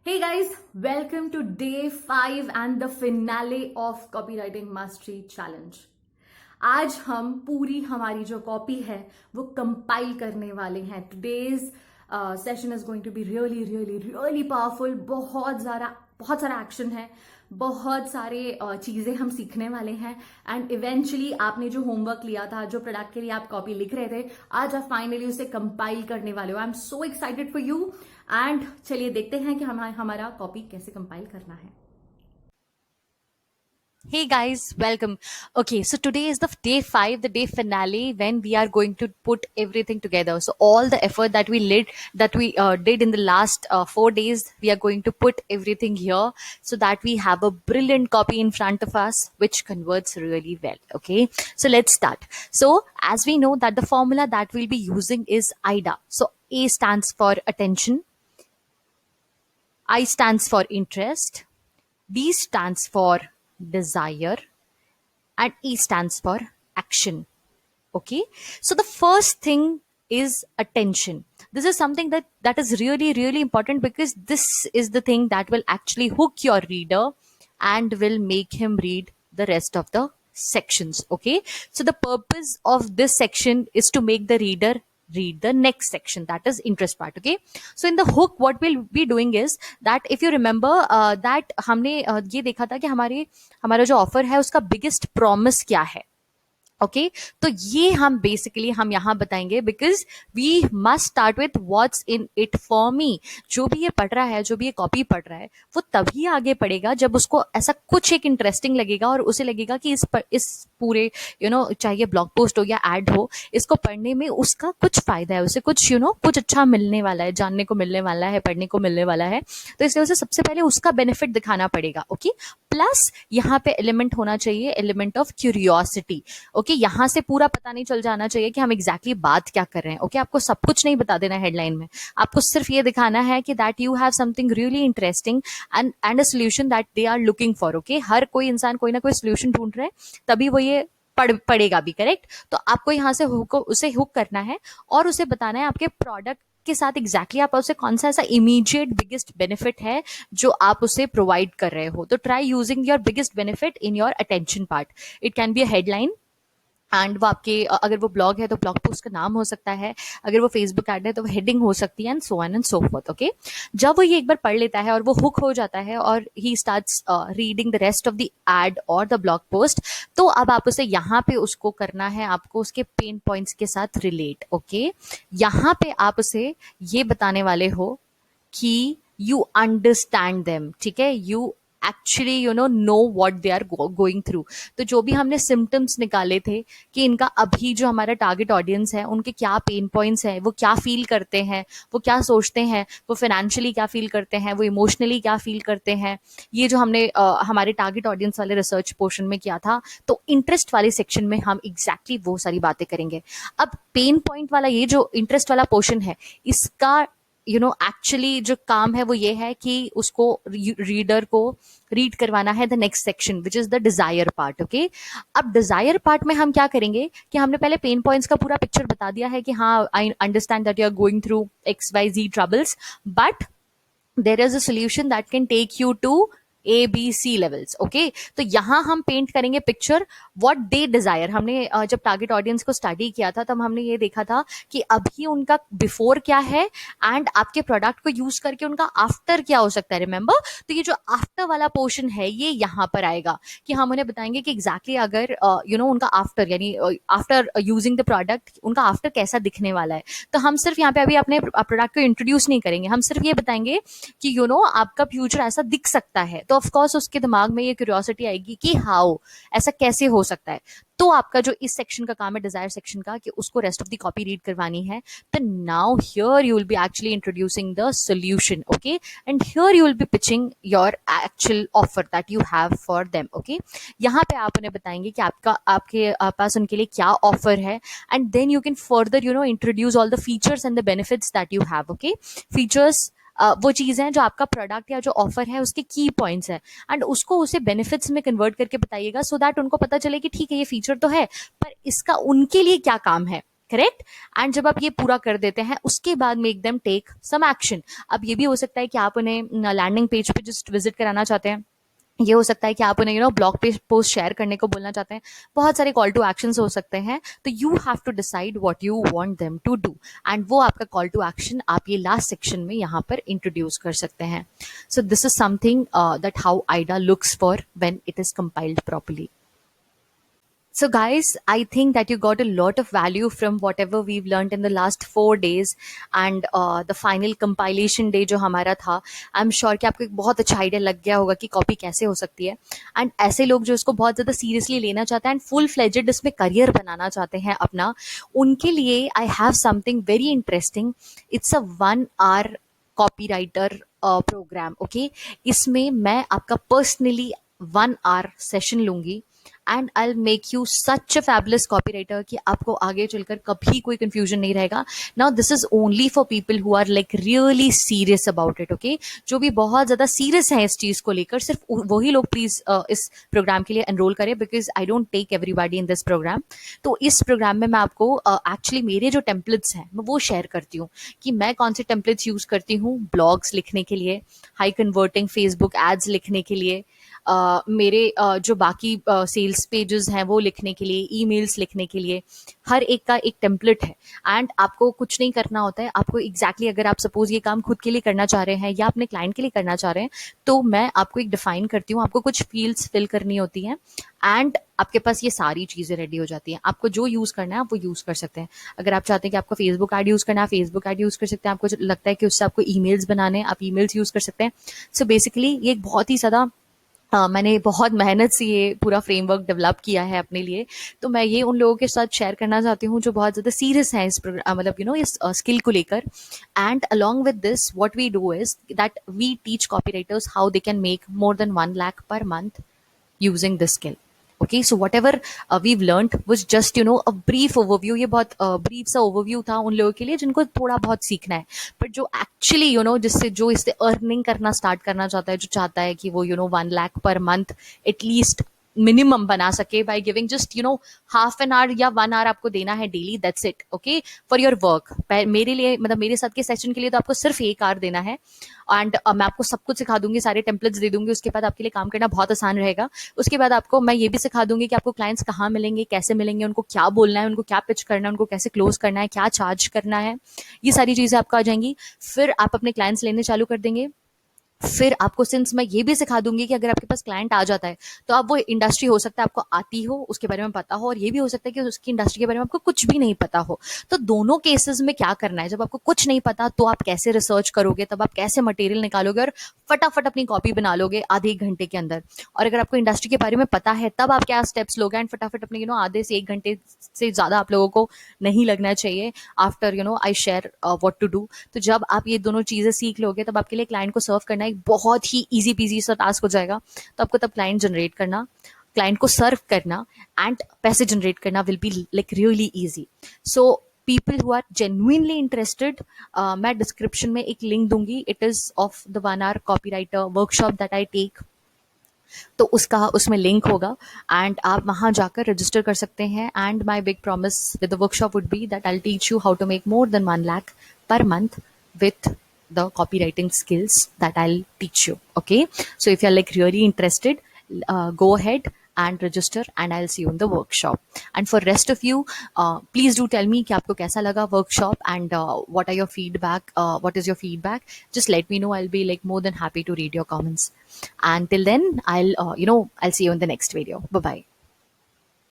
Hey guys, welcome to day 5 and the finale of Copywriting Mastery Challenge. आज हम पूरी हमारी जो कॉपी है वो कंपाइल करने वाले हैं. Today's session is going to be really powerful. बहुत सारा एक्शन है, बहुत सारे चीज़ें हम सीखने वाले हैं एंड इवेंचुअली आपने जो होमवर्क लिया था, जो प्रोडक्ट के लिए आप कॉपी लिख रहे थे, आज आप फाइनली उसे कंपाइल करने वाले हो. I am so excited for you and चलिए देखते हैं कि हमारा कॉपी कैसे कंपाइल करना है. Hey guys, welcome. Okay, so today is the day 5, the day finale, when we are going to put everything together. So all the effort that we did in the last 4 days, we are going to put everything here so that we have a brilliant copy in front of us, which converts really well. Okay, so let's start. So as we know that the formula that we'll be using is AIDA. So A stands for attention, I stands for interest, D stands for desire, and E stands for action. Okay, so the first thing is attention. This is something that is really important, because this is the thing that will actually hook your reader and will make him read the rest of the sections. Okay, so the purpose of this section is to make the reader read the next section, that is interest part. Okay, so in the hook what we'll be doing is that if you remember that हमने ये देखा था कि हमारा जो offer है उसका biggest promise क्या है. ओके, तो ये हम बेसिकली हम यहाँ बताएंगे, because we must start with what's in it for me. जो भी ये पढ़ रहा है, जो भी ये कॉपी पढ़ रहा है, वो तभी आगे पढ़ेगा जब उसको ऐसा कुछ एक इंटरेस्टिंग लगेगा और उसे लगेगा कि इस पूरे चाहे ब्लॉग पोस्ट हो या एड हो, इसको पढ़ने में उसका कुछ फायदा है, उसे कुछ कुछ अच्छा मिलने वाला है, जानने को मिलने वाला है, पढ़ने को मिलने वाला है. तो इसलिए उसे सबसे पहले उसका बेनिफिट दिखाना पड़ेगा. ओके, प्लस यहाँ पे एलिमेंट होना चाहिए, एलिमेंट ऑफ क्यूरियोसिटी. ओके, यहाँ से पूरा पता नहीं चल जाना चाहिए कि हम एग्जैक्टली बात क्या कर रहे हैं. ओके, आपको सब कुछ नहीं बता देना हेडलाइन में, आपको सिर्फ ये दिखाना है कि that you have something really interesting and a solution that they are looking for. Okay, हर कोई इंसान कोई ना कोई सोल्यूशन ढूंढ रहा है, तभी वो ये पढ़ेगा भी. करेक्ट, तो आपको यहाँ से उसे हुक करना है और उसे बताना है आपके प्रोडक्ट के साथ एग्जैक्टली आप उसे कौन सा ऐसा इमीडिएट बिगेस्ट बेनिफिट है जो आप उसे प्रोवाइड कर रहे हो. तो try using your biggest benefit in your attention part. It can be a headline, and वो आपके अगर वो ब्लॉग है तो ब्लॉग पोस्ट का नाम हो सकता है, अगर वो फेसबुक ऐड है तो वो हेडिंग हो सकती है, and so on and so fourth. Okay, जब वो ये एक बार पढ़ लेता है और वो हुक हो जाता है और he starts reading the rest of the ad और द ब्लॉग पोस्ट, तो अब आप उसे यहाँ पे उसको करना है, आपको उसके पेन पॉइंट्स के साथ रिलेट. ओके, यहाँ पे आप उसे ये बताने वाले हो कि यू अंडरस्टैंड देम. ठीक है, you actually know what they are going through. तो जो भी हमने सिम्टम्स निकाले थे कि इनका अभी जो हमारा टारगेट ऑडियंस है उनके क्या पेन पॉइंट्स हैं, वो क्या फील करते हैं, वो क्या सोचते हैं, वो फाइनेंशियली क्या फील करते हैं, वो इमोशनली क्या फील करते हैं, ये जो हमने हमारे टारगेट ऑडियंस वाले रिसर्च पोर्शन में किया था, तो इंटरेस्ट वाले सेक्शन में हम एग्जैक्टली वो सारी बातें करेंगे. अब पेन पॉइंट वाला ये जो इंटरेस्ट वाला पोर्शन है, इसका एक्चुअली जो काम है वो ये है कि उसको रीडर को रीड करवाना है the next section, which is the desire part. Okay, अब डिजायर पार्ट में हम क्या करेंगे कि हमने पहले पेन पॉइंट्स का पूरा पिक्चर बता दिया है कि हाँ, I understand that you are going through XYZ troubles, but there is a solution that can take you to ABC levels. Okay, तो यहां हम पेंट करेंगे पिक्चर व्हाट दे डिजायर. हमने जब टारगेट ऑडियंस को स्टडी किया था तब हमने ये देखा था कि अभी उनका बिफोर क्या है एंड आपके प्रोडक्ट को यूज करके उनका आफ्टर क्या हो सकता है. रिमेंबर, तो ये जो आफ्टर वाला पोर्शन है ये यहाँ पर आएगा कि हम उन्हें बताएंगे कि एग्जैक्टली अगर उनका आफ्टर यानी आफ्टर यूजिंग द प्रोडक्ट उनका आफ्टर कैसा दिखने वाला है. तो हम सिर्फ यहाँ पे अभी अपने प्रोडक्ट को इंट्रोड्यूस नहीं करेंगे, हम सिर्फ ये बताएंगे कि आपका फ्यूचर ऐसा दिख सकता है. तो ऑफ कोर्स उसके दिमाग में ये क्यूरियोसिटी आएगी कि हाउ, ऐसा कैसे हो सकता है. तो आपका जो इस सेक्शन का काम है, डिजायर सेक्शन का, कि उसको rest of the copy read करवानी है. तो now here you will be actually introducing the solution. Okay, and here you will be pitching your actual offer that you have for them. Okay, यहाँ पे आप उन्हें बताएंगे कि आपके पास उनके लिए क्या ऑफर है, and then you can further introduce all the features and the benefits that you have. Okay, features वो चीज़ है जो आपका प्रोडक्ट या जो ऑफर है उसके की पॉइंट्स है, एंड उसको उसे बेनिफिट्स में कन्वर्ट करके बताइएगा, सो दैट उनको पता चले कि ठीक है ये फीचर तो है पर इसका उनके लिए क्या काम है. करेक्ट। एंड जब आप ये पूरा कर देते हैं उसके बाद make them take some action. अब ये भी हो सकता है कि आप उन्हें लैंडिंग पेज पे जस्ट विजिट कराना चाहते हैं, ये हो सकता है कि आप उन्हें ब्लॉग पे पोस्ट शेयर करने को बोलना चाहते हैं, बहुत सारे कॉल टू एक्शंस हो सकते हैं। तो you have to decide what you want them to do, and वो आपका कॉल टू एक्शन आप ये लास्ट सेक्शन में यहाँ पर इंट्रोड्यूस कर सकते हैं। So this is something that how Aida looks for when it is compiled properly. So, guys, I think that you got a lot of value from whatever we've learned in the last 4 days and the final compilation day जो हमारा था. I'm sure कि आपको एक बहुत अच्छा idea लग गया होगा कि कॉपी कैसे हो सकती है. एंड ऐसे लोग जो इसको बहुत ज़्यादा सीरियसली लेना चाहते हैं एंड फुल फ्लेजेड इसमें करियर बनाना चाहते हैं अपना, उनके लिए I have something very interesting. It's a 1 hour copywriter program. Okay, इसमें मैं आपका पर्सनली 1 hour सेशन लूंगी and I make you such a fabulous copywriter कि आपको आगे चलकर कभी कोई कंफ्यूजन नहीं रहेगा. Now this is only for people who are like really serious about it. Okay, जो भी बहुत ज्यादा सीरियस है इस चीज को लेकर, सिर्फ वही लोग प्लीज इस प्रोग्राम के लिए एनरोल करें, because I don't take everybody in this program. तो इस प्रोग्राम में मैं आपको एक्चुअली मेरे जो टेम्पलेट्स हैं मैं वो शेयर करती हूँ कि मैं कौन से टेम्पलेट्स यूज करती हूँ ब्लॉग्स लिखने के लिए, हाई कन्वर्टिंग फेसबुक एड्स लिखने के लिए, मेरे जो बाकी सेल्स पेजेस हैं वो लिखने के लिए, ईमेल्स लिखने के लिए. हर एक का एक टेम्पलेट है एंड आपको कुछ नहीं करना होता है. आपको एग्जैक्टली अगर आप सपोज ये काम खुद के लिए करना चाह रहे हैं या अपने क्लाइंट के लिए करना चाह रहे हैं, तो मैं आपको एक डिफाइन करती हूँ, आपको कुछ फील्ड्स फिल करनी होती हैं एंड आपके पास ये सारी चीज़ें रेडी हो जाती हैं. आपको जो यूज़ करना है आप वो यूज़ कर सकते हैं. अगर आप चाहते हैं कि आपको फेसबुक ऐड यूज़ करना है, फेसबुक ऐड यूज़ कर सकते हैं. आपको लगता है कि उससे आपको ईमेल्स बनाने हैं, आप ईमेल्स यूज़ कर सकते हैं. सो बेसिकली ये एक बहुत ही ज़्यादा मैंने बहुत मेहनत से ये पूरा फ्रेमवर्क डेवलप किया है अपने लिए. तो मैं ये उन लोगों के साथ शेयर करना चाहती हूँ जो बहुत ज़्यादा सीरियस हैं इस मतलब इस स्किल को लेकर. And along with this what we do is that we teach copywriters how they can make more than 1 lakh per month using this skill. Okay, so whatever we've learned was just a brief overview. ये बहुत brief सा overview था उन लोगों के लिए जिनको थोड़ा बहुत सीखना है, but जो actually जिससे जो इससे earning करना start करना चाहता है, जो चाहता है कि वो 1 lakh per month at least minimum बना सके by giving just half an hour या 1 hour आपको देना है daily. That's it. Okay, for your work. मेरे लिए मतलब मेरे साथ के सेशन के लिए तो आपको सिर्फ 1 hour देना है एंड मैं आपको सब कुछ सिखा दूंगी, सारे टेम्पलेट्स दे दूंगी. उसके बाद आपके लिए काम करना बहुत आसान रहेगा. उसके बाद आपको मैं ये भी सिखा दूंगी कि आपको क्लाइंट्स कहाँ मिलेंगे, कैसे मिलेंगे, उनको क्या बोलना है, उनको क्या पिच करना है, उनको कैसे क्लोज करना है, क्या चार्ज करना है. ये सारी चीजें आपको आ जाएंगी. फिर आप अपने क्लाइंट्स लेने चालू कर देंगे. फिर आपको सिंस मैं ये भी सिखा दूंगी कि अगर आपके पास क्लाइंट आ जाता है तो आप वो इंडस्ट्री हो सकता है आपको आती हो, उसके बारे में पता हो, और ये भी हो सकता है कि उसकी इंडस्ट्री के बारे में आपको कुछ भी नहीं पता हो. तो दोनों केसेस में क्या करना है, जब आपको कुछ नहीं पता तो आप कैसे रिसर्च करोगे, तब आप कैसे मटेरियल निकालोगे और फटाफट अपनी कॉपी बना लोगे आधे 1 घंटे के अंदर. और अगर आपको इंडस्ट्री के बारे में पता है तब आप क्या स्टेप्स लोगे एंड फटाफट अपने आधे से 1 घंटे से ज्यादा आप लोगों को नहीं लगना चाहिए after I share what to do. तो जब आप ये दोनों चीजें सीख लोगे तब आपके लिए क्लाइंट को सर्व करना एक बहुत ही इजी पीजी सा टास्क हो जाएगा. तो आपको तब क्लाइंट जनरेट करना, क्लाइंट को सर्व करना एंड पैसे जनरेट करना will be like really easy. So people who are genuinely interested, मैं डिस्क्रिप्शन में एक लिंक दूंगी. It is of the 1 hour copywriter workshop that I take. तो उसमें लिंक होगा एंड आप वहां जाकर रजिस्टर कर सकते हैं. And my big promise with the workshop would be that I will teach you how to make more than 1 lakh per month with the copywriting skills that I'll teach you. Okay, so if you're like really interested, go ahead and register and I'll see you in the workshop. And for rest of you, please do tell me कि आपको कैसा लगा workshop and what are your feedback, what is your feedback. Just let me know. I'll be like more than happy to read your comments. And till then I'll I'll see you in the next video. Bye bye.